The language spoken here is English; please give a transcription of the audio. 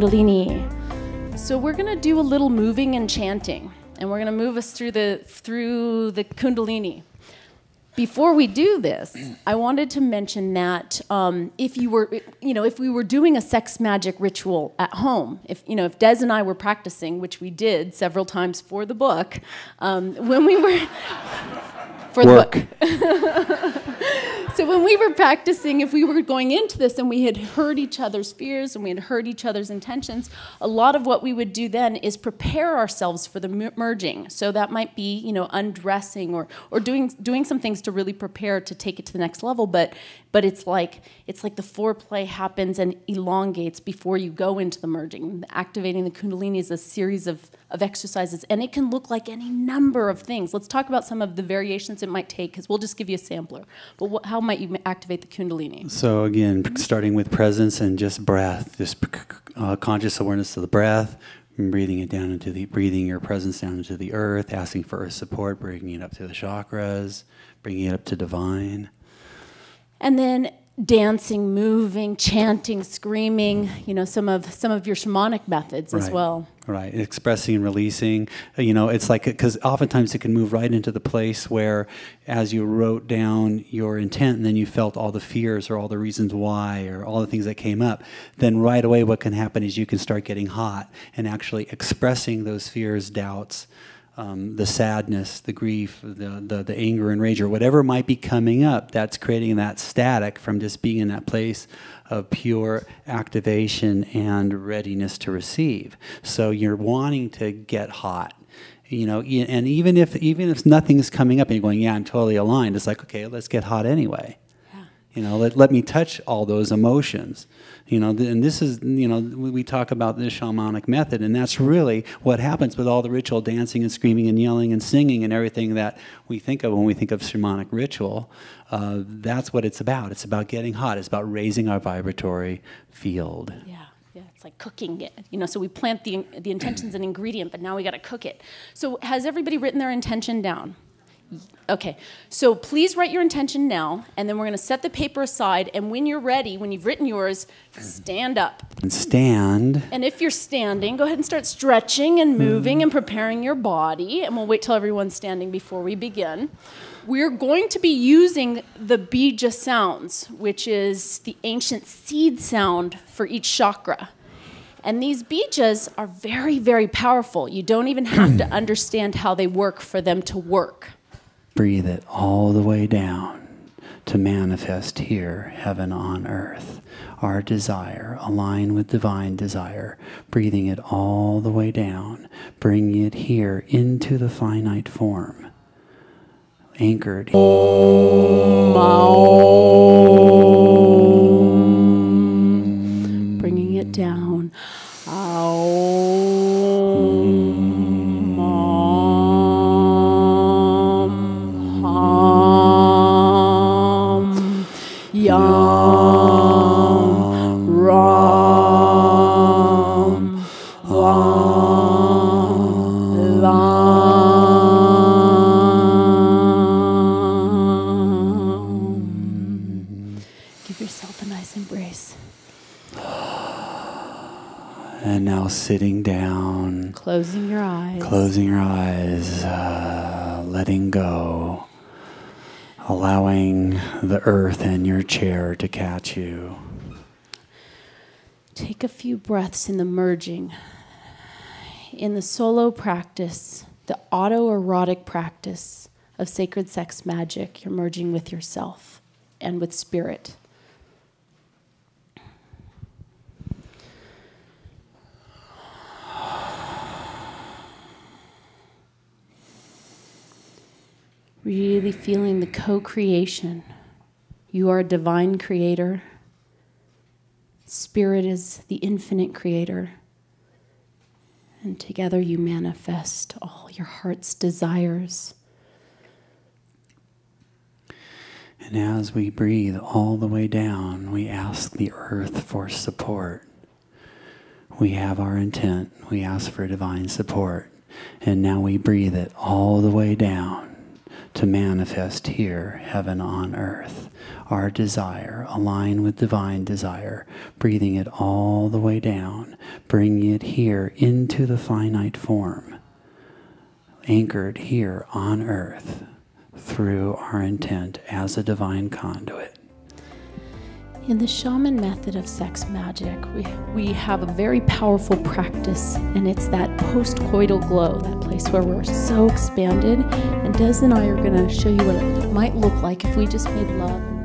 Kundalini. So we're going to do a little moving and chanting, and we're going to move us through the Kundalini. Before we do this, I wanted to mention that if we were doing a sex magic ritual at home, if Des and I were practicing, which we did several times for the book, when we were for the book. So when we were practicing, if we were going into this and we had heard each other's fears and we had heard each other's intentions, a lot of what we would do then is prepare ourselves for the merging. So that might be, undressing or doing some things to really prepare to take it to the next level. But it's like the foreplay happens and elongates before you go into the merging. Activating the Kundalini is a series of exercises, and it can look like any number of things. Let's talk about some of the variations it might take, because we'll just give you a sampler. But how might you activate the Kundalini? So again, starting with presence and just breath, just conscious awareness of the breath, breathing your presence down into the earth, asking for earth support, bringing it up to the chakras, bringing it up to divine. And then dancing, moving, chanting, screaming, some of your shamanic methods as well. Right, expressing and releasing. It's like, because oftentimes it can move right into the place where as you wrote down your intent and then you felt all the fears or all the reasons why or all the things that came up, then right away what can happen is you can start getting hot and actually expressing those fears, doubts, the sadness, the grief, the anger and rage, or whatever might be coming up, that's creating that static from just being in that place of pure activation and readiness to receive. So you're wanting to get hot, and even if nothing is coming up and you're going, yeah, I'm totally aligned, it's like, okay, let's get hot anyway. Yeah. Let me touch all those emotions. And this is, we talk about the shamanic method, and that's really what happens with all the ritual dancing and screaming and yelling and singing and everything that we think of when we think of shamanic ritual. That's what it's about. It's about getting hot. It's about raising our vibratory field. Yeah, it's like cooking it. So we plant the intention's an ingredient, but now we got to cook it. So has everybody written their intention down? Okay, so please write your intention now, and then we're going to set the paper aside, and when you're ready, when you've written yours, stand up. And stand. And if you're standing, go ahead and start stretching and moving and preparing your body, and we'll wait till everyone's standing before we begin. We're going to be using the bija sounds, which is the ancient seed sound for each chakra. And these bijas are very, very powerful. You don't even have to understand how they work for them to work. Breathe it all the way down to manifest here, heaven on earth. Our desire, align with divine desire, breathing it all the way down, bringing it here into the finite form, anchored. Bringing it down. Give yourself a nice embrace. And now sitting down. Closing your eyes. Closing your eyes. Letting go. Allowing the earth and your chair to catch you. Take a few breaths in the merging. In the solo practice, the autoerotic practice of sacred sex magic, you're merging with yourself and with spirit. Really feeling the co-creation. You are a divine creator. Spirit is the infinite creator. And together you manifest all your heart's desires. And as we breathe all the way down, we ask the earth for support. We have our intent. We ask for divine support. And now we breathe it all the way down. to manifest here, heaven on earth. Our desire, align with divine desire, breathing it all the way down, bringing it here into the finite form, anchored here on earth through our intent as a divine conduit. In the shaman method of sex magic, we have a very powerful practice, and it's that post-coital glow, that place where we're so expanded. And Des and I are going to show you what it might look like if we just made love